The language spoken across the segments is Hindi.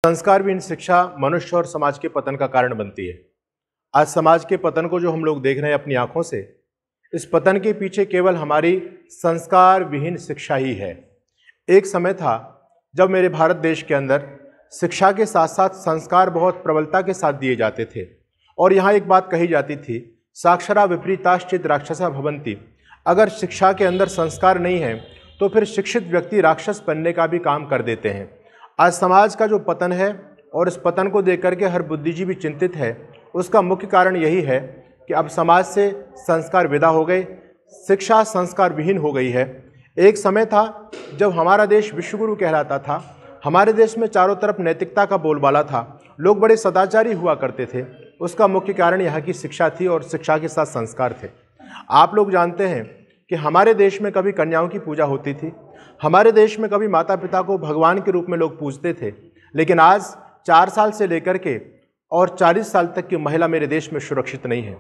संस्कारविहीन शिक्षा मनुष्य और समाज के पतन का कारण बनती है। आज समाज के पतन को जो हम लोग देख रहे हैं अपनी आंखों से, इस पतन के पीछे केवल हमारी संस्कार विहीन शिक्षा ही है। एक समय था जब मेरे भारत देश के अंदर शिक्षा के साथ साथ संस्कार बहुत प्रबलता के साथ दिए जाते थे और यहाँ एक बात कही जाती थी, साक्षरा विपरीताश्चित राक्षसा भवन्ति। अगर शिक्षा के अंदर संस्कार नहीं है तो फिर शिक्षित व्यक्ति राक्षस बनने का भी काम कर देते हैं। आज समाज का जो पतन है और इस पतन को देख करके हर बुद्धिजीवी चिंतित है, उसका मुख्य कारण यही है कि अब समाज से संस्कार विदा हो गए, शिक्षा संस्कार विहीन हो गई है। एक समय था जब हमारा देश विश्वगुरु कहलाता था, हमारे देश में चारों तरफ नैतिकता का बोलबाला था, लोग बड़े सदाचारी हुआ करते थे। उसका मुख्य कारण यहाँ की शिक्षा थी और शिक्षा के साथ संस्कार थे। आप लोग जानते हैं कि हमारे देश में कभी कन्याओं की पूजा होती थी, हमारे देश में कभी माता पिता को भगवान के रूप में लोग पूजते थे, लेकिन आज 4 साल से लेकर के और 40 साल तक की महिला मेरे देश में सुरक्षित नहीं है।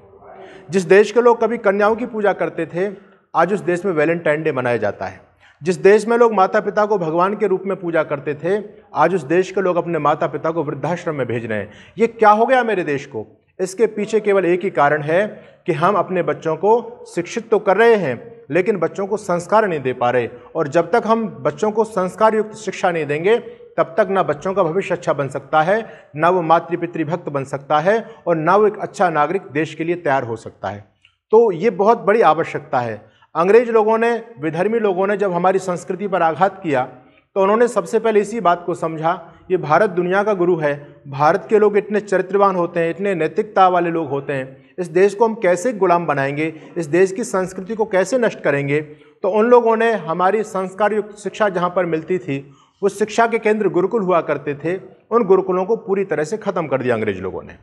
जिस देश के लोग कभी कन्याओं की पूजा करते थे, आज उस देश में वैलेंटाइन डे मनाया जाता है। जिस देश में लोग माता पिता को भगवान के रूप में पूजा करते थे, आज उस देश के लोग अपने माता पिता को वृद्धाश्रम में भेज रहे हैं। ये क्या हो गया मेरे देश को? इसके पीछे केवल एक ही कारण है कि हम अपने बच्चों को शिक्षित तो कर रहे हैं, लेकिन बच्चों को संस्कार नहीं दे पा रहे। और जब तक हम बच्चों को संस्कार युक्त शिक्षा नहीं देंगे, तब तक ना बच्चों का भविष्य अच्छा बन सकता है, ना वो मातृपितृभक्त बन सकता है और ना वो एक अच्छा नागरिक देश के लिए तैयार हो सकता है। तो ये बहुत बड़ी आवश्यकता है। अंग्रेज लोगों ने, विधर्मी लोगों ने जब हमारी संस्कृति पर आघात किया तो उन्होंने सबसे पहले इसी बात को समझा, ये भारत दुनिया का गुरु है, भारत के लोग इतने चरित्रवान होते हैं, इतने नैतिकता वाले लोग होते हैं, इस देश को हम कैसे गुलाम बनाएंगे, इस देश की संस्कृति को कैसे नष्ट करेंगे। तो उन लोगों ने हमारी संस्कार युक्त शिक्षा जहाँ पर मिलती थी, उस शिक्षा के केंद्र गुरुकुल हुआ करते थे, उन गुरुकुलों को पूरी तरह से ख़त्म कर दिया अंग्रेज लोगों ने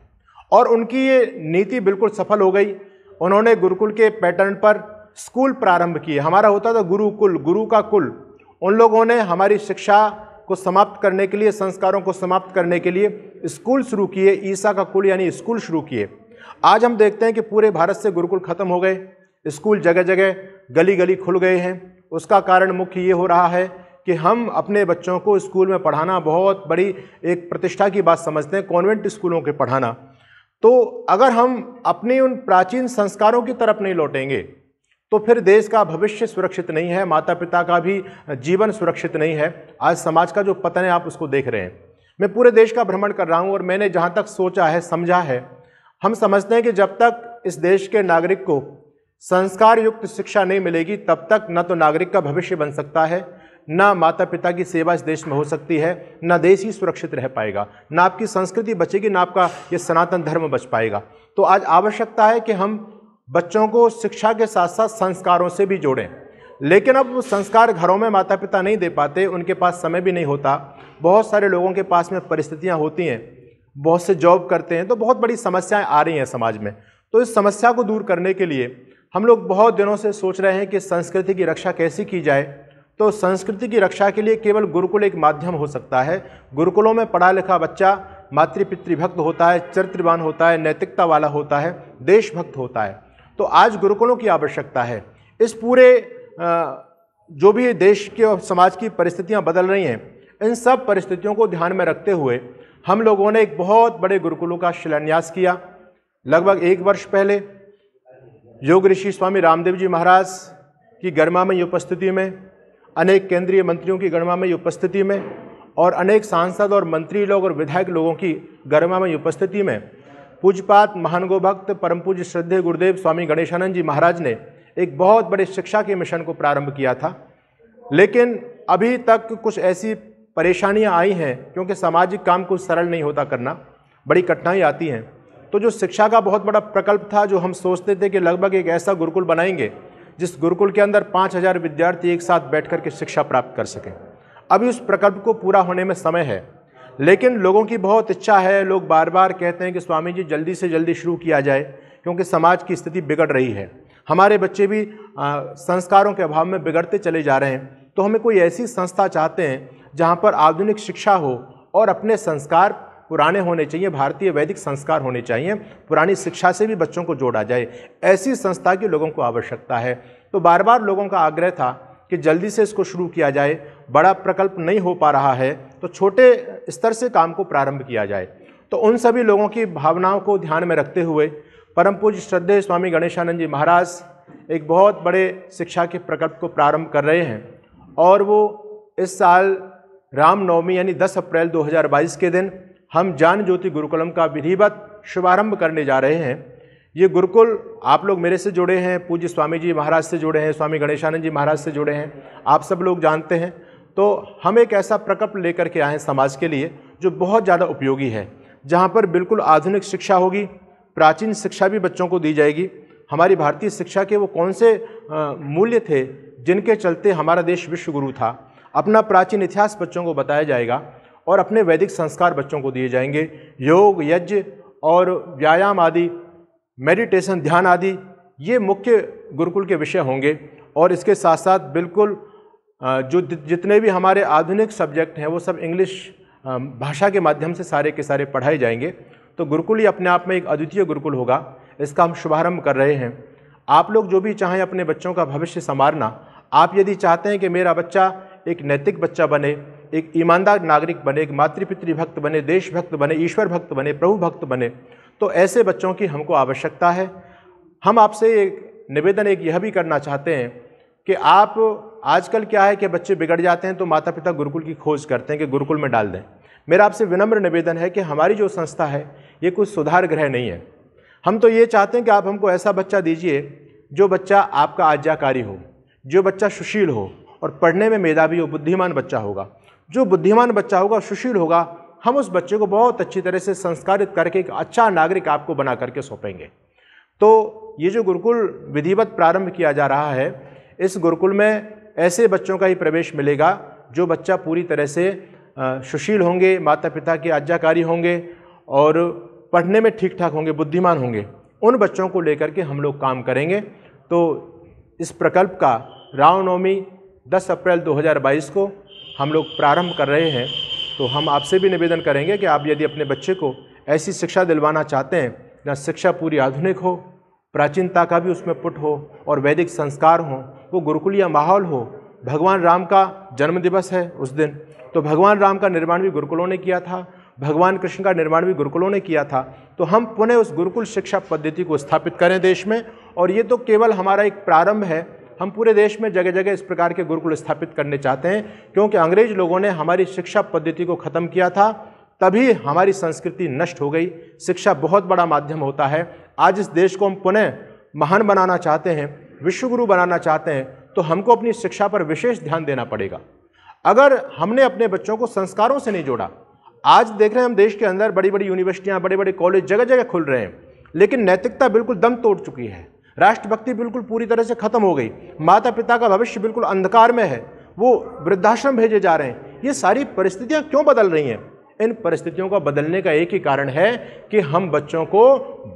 और उनकी ये नीति बिल्कुल सफल हो गई। उन्होंने गुरुकुल के पैटर्न पर स्कूल प्रारंभ किए। हमारा होता था गुरुकुल, गुरु का कुल। उन लोगों ने हमारी शिक्षा को समाप्त करने के लिए, संस्कारों को समाप्त करने के लिए स्कूल शुरू किए, ईसा का कुल यानी स्कूल शुरू किए। आज हम देखते हैं कि पूरे भारत से गुरुकुल खत्म हो गए, स्कूल जगह जगह गली गली खुल गए हैं। उसका कारण मुख्य ये हो रहा है कि हम अपने बच्चों को स्कूल में पढ़ाना बहुत बड़ी एक प्रतिष्ठा की बात समझते हैं, कॉन्वेंट स्कूलों के पढ़ाना। तो अगर हम अपने उन प्राचीन संस्कारों की तरफ नहीं लौटेंगे तो फिर देश का भविष्य सुरक्षित नहीं है, माता पिता का भी जीवन सुरक्षित नहीं है। आज समाज का जो पतन है आप उसको देख रहे हैं। मैं पूरे देश का भ्रमण कर रहा हूँ और मैंने जहाँ तक सोचा है, समझा है, हम समझते हैं कि जब तक इस देश के नागरिक को संस्कार युक्त शिक्षा नहीं मिलेगी, तब तक न तो नागरिक का भविष्य बन सकता है, ना माता पिता की सेवा इस देश में हो सकती है, ना देश ही सुरक्षित रह पाएगा, ना आपकी संस्कृति बचेगी, ना आपका ये सनातन धर्म बच पाएगा। तो आज आवश्यकता है कि हम बच्चों को शिक्षा के साथ साथ संस्कारों से भी जोड़ें। लेकिन अब वो संस्कार घरों में माता पिता नहीं दे पाते, उनके पास समय भी नहीं होता। बहुत सारे लोगों के पास में परिस्थितियां होती हैं, बहुत से जॉब करते हैं, तो बहुत बड़ी समस्याएं आ रही हैं समाज में। तो इस समस्या को दूर करने के लिए हम लोग बहुत दिनों से सोच रहे हैं कि संस्कृति की रक्षा कैसे की जाए। तो संस्कृति की रक्षा के लिए केवल गुरुकुल एक माध्यम हो सकता है। गुरुकुलों में पढ़ा लिखा बच्चा मातृपितृभक्त होता है, चरित्रवान होता है, नैतिकता वाला होता है, देशभक्त होता है। तो आज गुरुकुलों की आवश्यकता है। इस पूरे जो भी देश के और समाज की परिस्थितियां बदल रही हैं, इन सब परिस्थितियों को ध्यान में रखते हुए हम लोगों ने एक बहुत बड़े गुरुकुलों का शिलान्यास किया। लगभग 1 वर्ष पहले योग ऋषि स्वामी रामदेव जी महाराज की गरिमामयी उपस्थिति में, अनेक केंद्रीय मंत्रियों की गरिमामयी उपस्थिति में और अनेक सांसद और मंत्री लोग और विधायक लोगों की गरिमामयी उपस्थिति में पूज्यपात महान गो भक्त परम पूज्य श्रद्धेय गुरुदेव स्वामी गणेशानंद जी महाराज ने एक बहुत बड़े शिक्षा के मिशन को प्रारंभ किया था। लेकिन अभी तक कुछ ऐसी परेशानियां आई हैं, क्योंकि सामाजिक काम कुछ सरल नहीं होता करना, बड़ी कठिनाई आती हैं। तो जो शिक्षा का बहुत बड़ा प्रकल्प था, जो हम सोचते थे कि लगभग एक ऐसा गुरुकुल बनाएंगे जिस गुरुकुल के अंदर 5000 विद्यार्थी एक साथ बैठ कर के शिक्षा प्राप्त कर सकें, अभी उस प्रकल्प को पूरा होने में समय है। लेकिन लोगों की बहुत इच्छा है, लोग बार बार कहते हैं कि स्वामी जी जल्दी से जल्दी शुरू किया जाए, क्योंकि समाज की स्थिति बिगड़ रही है, हमारे बच्चे भी संस्कारों के अभाव में बिगड़ते चले जा रहे हैं। तो हमें कोई ऐसी संस्था चाहते हैं जहाँ पर आधुनिक शिक्षा हो और अपने संस्कार पुराने होने चाहिए, भारतीय वैदिक संस्कार होने चाहिए, पुरानी शिक्षा से भी बच्चों को जोड़ा जाए। ऐसी संस्था की लोगों को आवश्यकता है। तो बार बार लोगों का आग्रह था कि जल्दी से इसको शुरू किया जाए, बड़ा प्रकल्प नहीं हो पा रहा है, तो छोटे स्तर से काम को प्रारंभ किया जाए। तो उन सभी लोगों की भावनाओं को ध्यान में रखते हुए परम पूज्य श्रद्धेय स्वामी गणेशानंद जी महाराज एक बहुत बड़े शिक्षा के प्रकल्प को प्रारंभ कर रहे हैं और वो इस साल रामनवमी यानी 10 अप्रैल 2022 के दिन हम ज्ञान ज्योति गुरुकुलम का विधिवत शुभारंभ करने जा रहे हैं। ये गुरुकुल आप लोग मेरे से जुड़े हैं, पूज्य स्वामी जी महाराज से जुड़े हैं, स्वामी गणेशानंद जी महाराज से जुड़े हैं, आप सब लोग जानते हैं। तो हम एक ऐसा प्रकल्प लेकर के आए हैं समाज के लिए जो बहुत ज़्यादा उपयोगी है, जहाँ पर बिल्कुल आधुनिक शिक्षा होगी, प्राचीन शिक्षा भी बच्चों को दी जाएगी। हमारी भारतीय शिक्षा के वो कौन से मूल्य थे जिनके चलते हमारा देश विश्व गुरु था, अपना प्राचीन इतिहास बच्चों को बताया जाएगा और अपने वैदिक संस्कार बच्चों को दिए जाएंगे। योग, यज्ञ और व्यायाम आदि, मेडिटेशन, ध्यान आदि ये मुख्य गुरुकुल के विषय होंगे। और इसके साथ साथ बिल्कुल जो जितने भी हमारे आधुनिक सब्जेक्ट हैं वो सब इंग्लिश भाषा के माध्यम से सारे के सारे पढ़ाए जाएंगे। तो गुरुकुल ही अपने आप में एक अद्वितीय गुरुकुल होगा। इसका हम शुभारंभ कर रहे हैं। आप लोग जो भी चाहें अपने बच्चों का भविष्य संवारना, आप यदि चाहते हैं कि मेरा बच्चा एक नैतिक बच्चा बने, एक ईमानदार नागरिक बने, एक मातृपितृ भक्त बने, देशभक्त बने, ईश्वर भक्त बने, प्रभु भक्त बने, तो ऐसे बच्चों की हमको आवश्यकता है। हम आपसे एक निवेदन एक यह भी करना चाहते हैं कि आप आजकल क्या है कि बच्चे बिगड़ जाते हैं तो माता पिता गुरुकुल की खोज करते हैं कि गुरुकुल में डाल दें। मेरा आपसे विनम्र निवेदन है कि हमारी जो संस्था है ये कुछ सुधार गृह नहीं है। हम तो ये चाहते हैं कि आप हमको ऐसा बच्चा दीजिए जो बच्चा आपका आज्ञाकारी हो, जो बच्चा सुशील हो और पढ़ने में मेधावी हो, बुद्धिमान बच्चा होगा। जो बुद्धिमान बच्चा होगा, सुशील होगा, हम उस बच्चे को बहुत अच्छी तरह से संस्कारित करके एक अच्छा नागरिक आपको बना करके सौंपेंगे। तो ये जो गुरुकुल विधिवत प्रारंभ किया जा रहा है, इस गुरुकुल में ऐसे बच्चों का ही प्रवेश मिलेगा जो बच्चा पूरी तरह से सुशील होंगे, माता पिता के आज्ञाकारी होंगे और पढ़ने में ठीक ठाक होंगे, बुद्धिमान होंगे। उन बच्चों को लेकर के हम लोग काम करेंगे। तो इस प्रकल्प का रामनवमी 10 अप्रैल 2022 को हम लोग प्रारंभ कर रहे हैं। तो हम आपसे भी निवेदन करेंगे कि आप यदि अपने बच्चे को ऐसी शिक्षा दिलवाना चाहते हैं जहाँ शिक्षा पूरी आधुनिक हो, प्राचीनता का भी उसमें पुट हो और वैदिक संस्कार हो, वो गुरुकुलीय माहौल हो। भगवान राम का जन्म दिवस है उस दिन, तो भगवान राम का निर्माण भी गुरुकुलों ने किया था, भगवान कृष्ण का निर्माण भी गुरुकुलों ने किया था। तो हम पुनः उस गुरुकुल शिक्षा पद्धति को स्थापित करें देश में। और ये तो केवल हमारा एक प्रारंभ है, हम पूरे देश में जगह जगह इस प्रकार के गुरुकुल स्थापित करने चाहते हैं, क्योंकि अंग्रेज लोगों ने हमारी शिक्षा पद्धति को ख़त्म किया था, तभी हमारी संस्कृति नष्ट हो गई। शिक्षा बहुत बड़ा माध्यम होता है। आज इस देश को हम पुनः महान बनाना चाहते हैं, विश्वगुरु बनाना चाहते हैं, तो हमको अपनी शिक्षा पर विशेष ध्यान देना पड़ेगा। अगर हमने अपने बच्चों को संस्कारों से नहीं जोड़ा, आज देख रहे हैं हम देश के अंदर बड़ी बड़ी यूनिवर्सिटियां, बड़े बड़े कॉलेज जगह जगह खुल रहे हैं, लेकिन नैतिकता बिल्कुल दम तोड़ चुकी है, राष्ट्रभक्ति बिल्कुल पूरी तरह से खत्म हो गई, माता पिता का भविष्य बिल्कुल अंधकार में है, वो वृद्धाश्रम भेजे जा रहे हैं। ये सारी परिस्थितियां क्यों बदल रही हैं? इन परिस्थितियों का बदलने का एक ही कारण है कि हम बच्चों को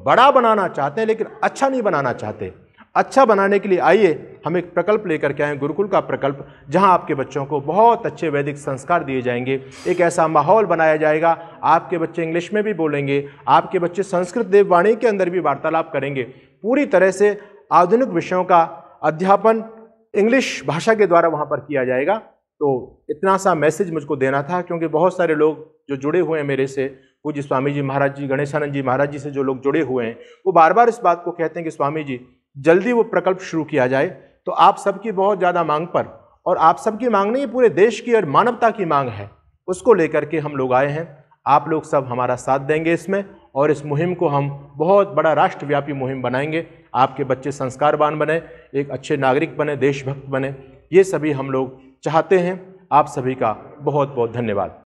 बड़ा बनाना चाहते हैं लेकिन अच्छा नहीं बनाना चाहते। अच्छा बनाने के लिए आइए हम एक प्रकल्प लेकर के आए, गुरुकुल का प्रकल्प, जहां आपके बच्चों को बहुत अच्छे वैदिक संस्कार दिए जाएंगे। एक ऐसा माहौल बनाया जाएगा, आपके बच्चे इंग्लिश में भी बोलेंगे, आपके बच्चे संस्कृत देववाणी के अंदर भी वार्तालाप करेंगे। पूरी तरह से आधुनिक विषयों का अध्यापन इंग्लिश भाषा के द्वारा वहां पर किया जाएगा। तो इतना सा मैसेज मुझको देना था, क्योंकि बहुत सारे लोग जो जुड़े हुए हैं मेरे से, पूज्य स्वामी जी महाराज जी, गणेशानंद जी महाराज जी से जो लोग जुड़े हुए हैं, वो बार बार इस बात को कहते हैं कि स्वामी जी जल्दी वो प्रकल्प शुरू किया जाए। तो आप सबकी बहुत ज़्यादा मांग पर, और आप सबकी मांग नहीं, पूरे देश की और मानवता की मांग है, उसको लेकर के हम लोग आए हैं। आप लोग सब हमारा साथ देंगे इसमें, और इस मुहिम को हम बहुत बड़ा राष्ट्रव्यापी मुहिम बनाएंगे। आपके बच्चे संस्कारवान बने, एक अच्छे नागरिक बने, देशभक्त बने, ये सभी हम लोग चाहते हैं। आप सभी का बहुत बहुत धन्यवाद।